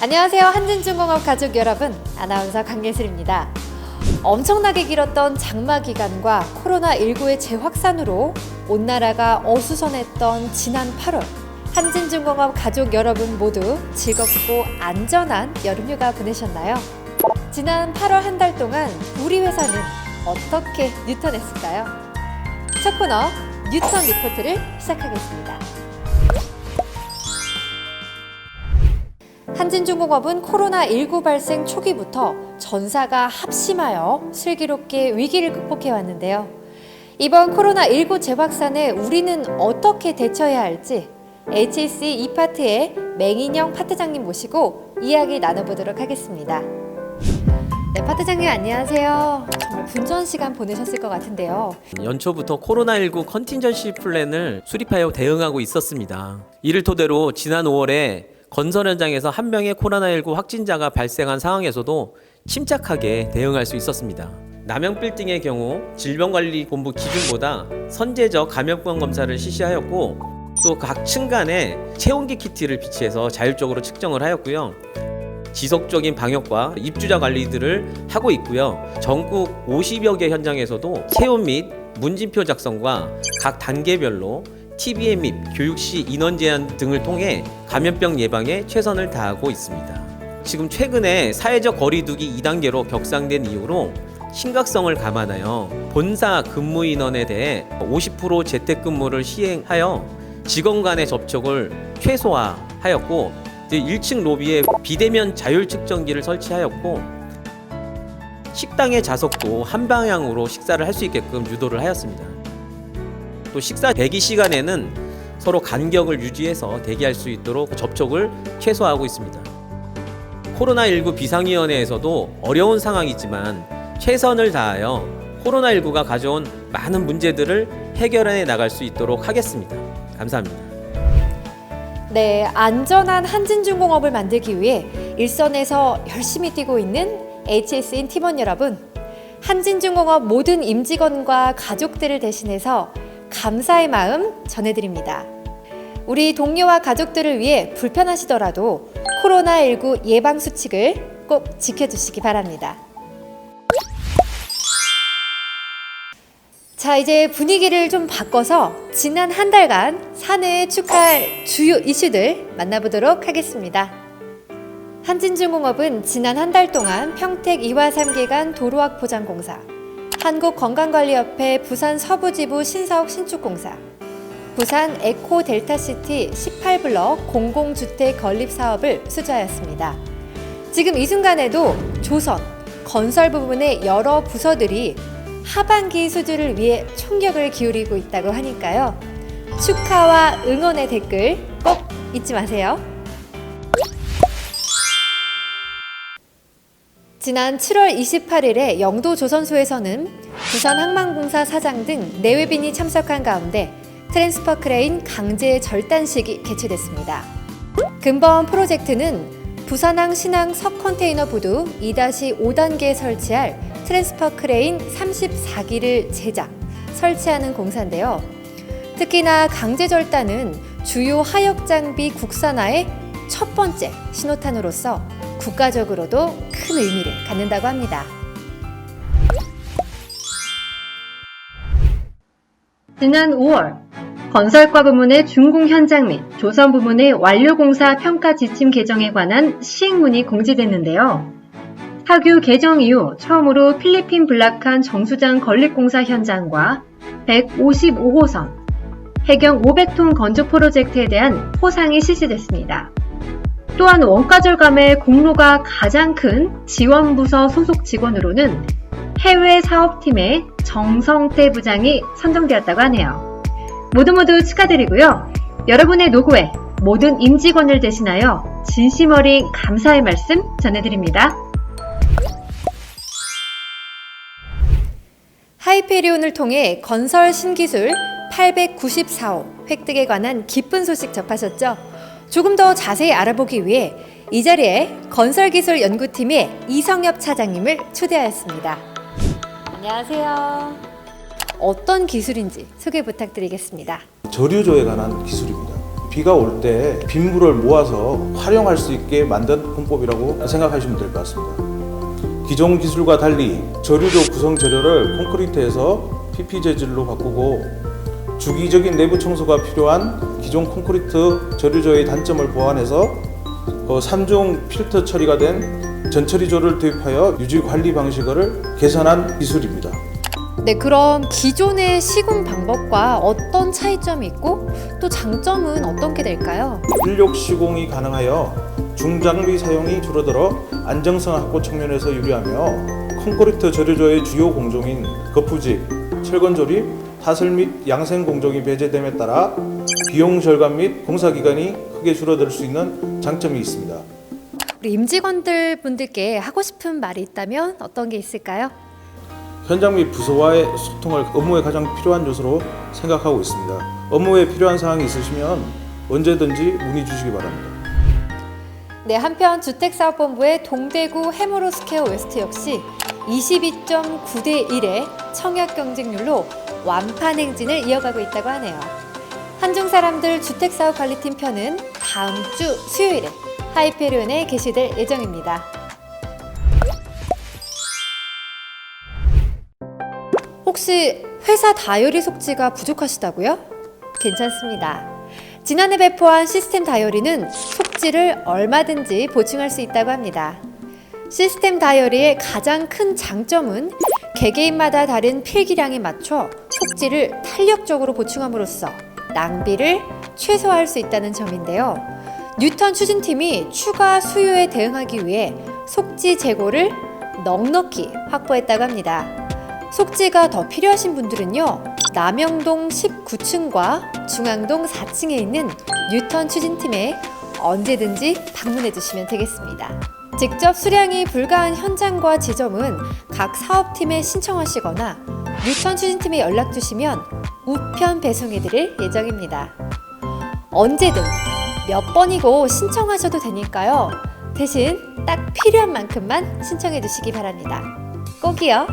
안녕하세요. 한진중공업 가족 여러분, 아나운서 강예슬입니다. 엄청나게 길었던 장마 기간과 코로나19의 재확산으로 온 나라가 어수선했던 지난 8월, 한진중공업 가족 여러분 모두 즐겁고 안전한 여름휴가 보내셨나요? 지난 8월 한 달 동안 우리 회사는 어떻게 뉴턴했을까요? 첫 코너 뉴턴 리포트를 시작하겠습니다. 한진중공업은 코로나19 발생 초기부터 전사가 합심하여 슬기롭게 위기를 극복해왔는데요. 이번 코로나19 재확산에 우리는 어떻게 대처해야 할지 HSE 2파트의 맹인영 파트장님 모시고 이야기 나눠보도록 하겠습니다. 네, 파트장님 안녕하세요. 정말 분주한 시간 보내셨을 것 같은데요. 연초부터 코로나19 컨틴전시 플랜을 수립하여 대응하고 있었습니다. 이를 토대로 지난 5월에 건설 현장에서 한 명의 코로나19 확진자가 발생한 상황에서도 침착하게 대응할 수 있었습니다. 남영 빌딩의 경우 질병관리본부 기준보다 선제적 감염병 검사를 실시하였고, 또 각 층 간에 체온계 키트를 비치해서 자율적으로 측정을 하였고요. 지속적인 방역과 입주자 관리들을 하고 있고요. 전국 50여 개 현장에서도 체온 및 문진표 작성과 각 단계별로 TBM 및 교육시 인원 제한 등을 통해 감염병 예방에 최선을 다하고 있습니다. 지금 최근에 사회적 거리두기 2단계로 격상된 이후로 심각성을 감안하여 본사 근무 인원에 대해 50% 재택근무를 시행하여 직원 간의 접촉을 최소화하였고, 1층 로비에 비대면 자율 측정기를 설치하였고, 식당의 좌석도 한 방향으로 식사를 할 수 있게끔 유도를 하였습니다. 또 식사 대기 시간에는 서로 간격을 유지해서 대기할 수 있도록 접촉을 최소화하고 있습니다. 코로나19 비상위원회에서도 어려운 상황이지만 최선을 다하여 코로나19가 가져온 많은 문제들을 해결해 나갈 수 있도록 하겠습니다. 감사합니다. 네, 안전한 한진중공업을 만들기 위해 일선에서 열심히 뛰고 있는 HSE 팀원 여러분, 한진중공업 모든 임직원과 가족들을 대신해서 감사의 마음 전해드립니다. 우리 동료와 가족들을 위해 불편하시더라도 코로나19 예방수칙을 꼭 지켜주시기 바랍니다. 자, 이제 분위기를 좀 바꿔서 지난 한 달간 사내에 축하할 주요 이슈들 만나보도록 하겠습니다. 한진중공업은 지난 한 달 동안 평택 2화 3기간 도로학 포장공사, 한국건강관리협회 부산 서부지부 신사옥 신축공사, 부산 에코 델타시티 18블럭 공공주택 건립 사업을 수주하였습니다. 지금 이 순간에도 조선, 건설 부문의 여러 부서들이 하반기 수주를 위해 총력을 기울이고 있다고 하니까요. 축하와 응원의 댓글 꼭 잊지 마세요. 지난 7월 28일에 영도조선소에서는 부산항만공사 사장 등 내외빈이 참석한 가운데 트랜스퍼 크레인 강제 절단식이 개최됐습니다. 근본 프로젝트는 부산항 신항 석컨테이너 부두 2-5단계에 설치할 트랜스퍼 크레인 34기를 제작, 설치하는 공사인데요. 특히나 강제 절단은 주요 하역 장비 국산화의 첫 번째 신호탄으로서 국가적으로도 큰 의미를 갖는다고 합니다. 지난 5월 건설과 부문의 준공 현장 및 조선 부문의 완료공사 평가 지침 개정에 관한 시행문이 공지됐는데요. 사규 개정 이후 처음으로 필리핀 블락한 정수장 건립공사 현장과 155호선 해경 500톤 건조 프로젝트에 대한 포상이 실시됐습니다. 또한 원가절감의 공로가 가장 큰 지원부서 소속 직원으로는 해외 사업팀의 정성태 부장이 선정되었다고 하네요. 모두 축하드리고요. 여러분의 노고에 모든 임직원을 대신하여 진심 어린 감사의 말씀 전해드립니다. 하이페리온을 통해 건설 신기술 894호 획득에 관한 기쁜 소식 접하셨죠? 조금 더 자세히 알아보기 위해 이 자리에 건설기술연구팀의 이성엽 차장님을 초대하였습니다. 안녕하세요. 어떤 기술인지 소개 부탁드리겠습니다. 저류조에 관한 기술입니다. 비가 올 때 빗물을 모아서 활용할 수 있게 만든 공법이라고 생각하시면 될 것 같습니다. 기존 기술과 달리 저류조 구성 재료를 콘크리트에서 PP 재질로 바꾸고 주기적인 내부 청소가 필요한 기존 콘크리트 저류조의 단점을 보완해서 3중 필터 처리가 된 전처리조를 도입하여 유지 관리 방식을 개선한 기술입니다. 네, 그럼 기존의 시공 방법과 어떤 차이점이 있고 또 장점은 어떤 게 될까요? 인력 시공이 가능하여 중장비 사용이 줄어들어 안정성 확보 측면에서 유리하며 콘크리트 저류조의 주요 공정인 거푸집, 철근 조립, 타설 및 양생 공정이 배제됨에 따라 비용 절감 및 공사 기간이 크게 줄어들 수 있는 장점이 있습니다. 우리 임직원들 분들께 하고 싶은 말이 있다면 어떤 게 있을까요? 현장 및 부서와의 소통을 업무에 가장 필요한 요소로 생각하고 있습니다. 업무에 필요한 사항이 있으시면 언제든지 문의 주시기 바랍니다. 네, 한편 주택사업본부의 동대구 해머로스퀘어 웨스트 역시 22.9대 1의 청약 경쟁률로 완판 행진을 이어가고 있다고 하네요. 한중사람들 주택사업관리팀 편은 다음 주 수요일에 하이페리온에 게시될 예정입니다. 혹시 회사 다이어리 속지가 부족하시다고요? 괜찮습니다. 지난해 배포한 시스템 다이어리는 속지를 얼마든지 보충할 수 있다고 합니다. 시스템 다이어리의 가장 큰 장점은 개개인마다 다른 필기량에 맞춰 속지를 탄력적으로 보충함으로써 낭비를 최소화할 수 있다는 점인데요. 뉴턴 추진팀이 추가 수요에 대응하기 위해 속지 재고를 넉넉히 확보했다고 합니다. 속지가 더 필요하신 분들은요, 남영동 19층과 중앙동 4층에 있는 뉴턴 추진팀에 언제든지 방문해 주시면 되겠습니다. 직접 수량이 불가한 현장과 지점은 각 사업팀에 신청하시거나 뉴턴 추진팀에 연락 주시면 우편 배송해 드릴 예정입니다. 언제든 몇 번이고 신청하셔도 되니까요. 대신 딱 필요한 만큼만 신청해 주시기 바랍니다. 꼭이요.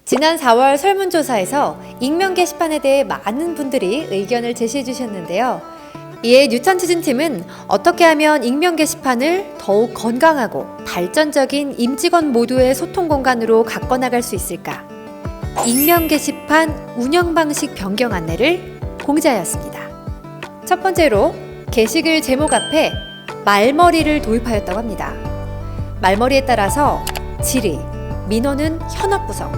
지난 4월 설문조사에서 익명 게시판에 대해 많은 분들이 의견을 제시해 주셨는데요. 이에 뉴턴 추진팀은 어떻게 하면 익명 게시판을 더욱 건강하고 발전적인 임직원 모두의 소통 공간으로 가꿔나갈 수 있을까? 익명 게시판 운영 방식 변경 안내를 공지하였습니다. 첫 번째로 게시글 제목 앞에 말머리를 도입하였다고 합니다. 말머리에 따라서 질의, 민원은 현업부서,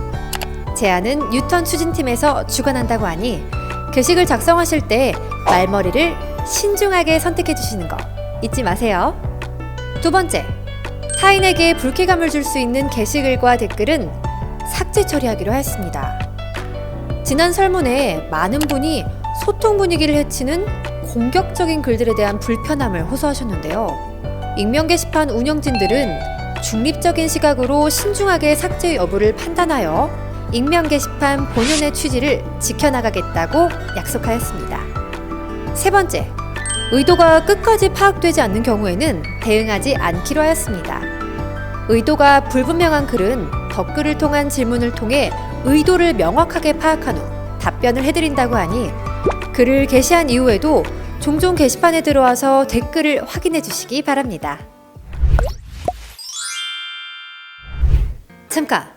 제안은 뉴턴 추진팀에서 주관한다고 하니 게시글 작성하실 때 말머리를 신중하게 선택해 주시는 거 잊지 마세요. 두 번째, 타인에게 불쾌감을 줄 수 있는 게시글과 댓글은 삭제 처리하기로 했습니다. 지난 설문에 많은 분이 소통 분위기를 해치는 공격적인 글들에 대한 불편함을 호소하셨는데요. 익명 게시판 운영진들은 중립적인 시각으로 신중하게 삭제 여부를 판단하여 익명 게시판 본연의 취지를 지켜나가겠다고 약속하였습니다. 세 번째, 의도가 끝까지 파악되지 않는 경우에는 대응하지 않기로 하였습니다. 의도가 불분명한 글은 댓글을 통한 질문을 통해 의도를 명확하게 파악한 후 답변을 해드린다고 하니 글을 게시한 이후에도 종종 게시판에 들어와서 댓글을 확인해 주시기 바랍니다. 잠깐!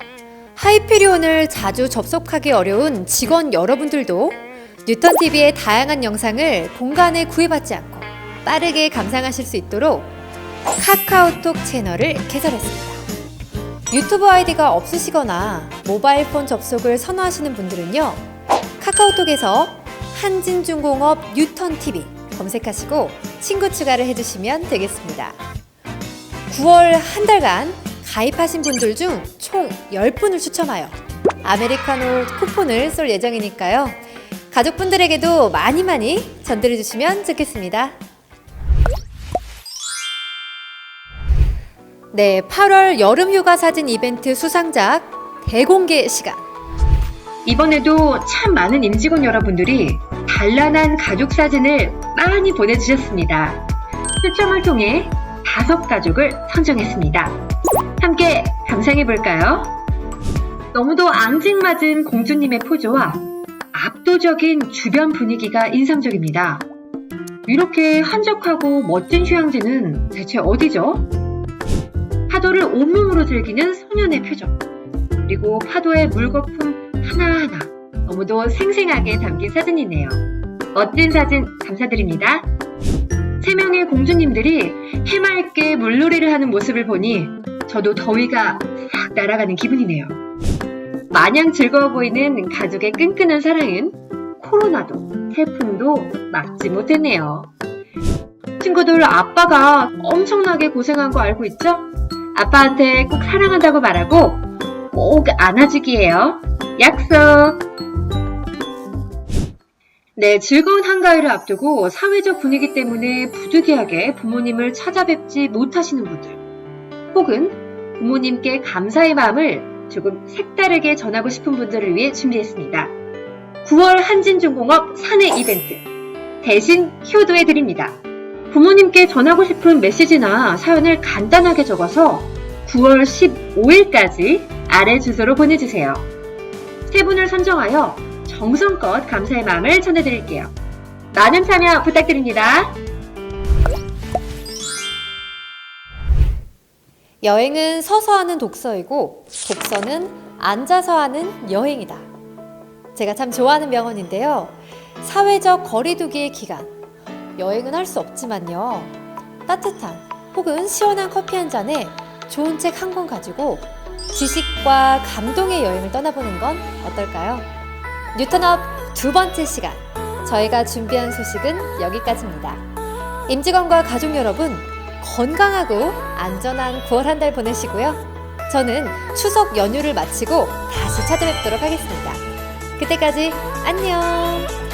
하이페리온을 자주 접속하기 어려운 직원 여러분들도 뉴턴TV의 다양한 영상을 공간에 구애받지 않고 빠르게 감상하실 수 있도록 카카오톡 채널을 개설했습니다. 유튜브 아이디가 없으시거나 모바일 폰 접속을 선호하시는 분들은요, 카카오톡에서 한진중공업 뉴턴TV 검색하시고 친구 추가를 해주시면 되겠습니다. 9월 한 달간 가입하신 분들 중 총 10분을 추첨하여 아메리카노 쿠폰을 쏠 예정이니까요. 가족분들에게도 많이 전달해 주시면 좋겠습니다. 네, 8월 여름휴가 사진 이벤트 수상작 대공개 시간. 이번에도 참 많은 임직원 여러분들이 단란한 가족 사진을 많이 보내주셨습니다. 추첨을 통해 5가족을 선정했습니다. 함께 감상해볼까요? 너무도 앙증맞은 공주님의 포즈와 압도적인 주변 분위기가 인상적입니다. 이렇게 한적하고 멋진 휴양지는 대체 어디죠? 파도를 온몸으로 즐기는 소년의 표정, 그리고 파도의 물거품 하나하나 너무도 생생하게 담긴 사진이네요. 멋진 사진 감사드립니다. 3명의 공주님들이 해맑게 물놀이를 하는 모습을 보니 저도 더위가 싹 날아가는 기분이네요. 마냥 즐거워 보이는 가족의 끈끈한 사랑은 코로나도 태풍도 막지 못했네요. 친구들, 아빠가 엄청나게 고생한 거 알고 있죠? 아빠한테 꼭 사랑한다고 말하고 꼭 안아주기예요. 약속! 네, 즐거운 한가위를 앞두고 사회적 분위기 때문에 부득이하게 부모님을 찾아뵙지 못하시는 분들, 혹은 부모님께 감사의 마음을 조금 색다르게 전하고 싶은 분들을 위해 준비했습니다. 9월 한진중공업 사내 이벤트 대신 효도해 드립니다. 부모님께 전하고 싶은 메시지나 사연을 간단하게 적어서 9월 15일까지 아래 주소로 보내주세요. 3분을 선정하여 정성껏 감사의 마음을 전해드릴게요. 많은 참여 부탁드립니다. 여행은 서서 하는 독서이고 독서는 앉아서 하는 여행이다. 제가 참 좋아하는 명언인데요. 사회적 거리두기의 기간, 여행은 할 수 없지만요. 따뜻한 혹은 시원한 커피 한 잔에 좋은 책 한 권 가지고 지식과 감동의 여행을 떠나보는 건 어떨까요? 뉴턴업 2번째 시간, 저희가 준비한 소식은 여기까지입니다. 임직원과 가족 여러분, 건강하고 안전한 9월 한 달 보내시고요. 저는 추석 연휴를 마치고 다시 찾아뵙도록 하겠습니다. 그때까지 안녕!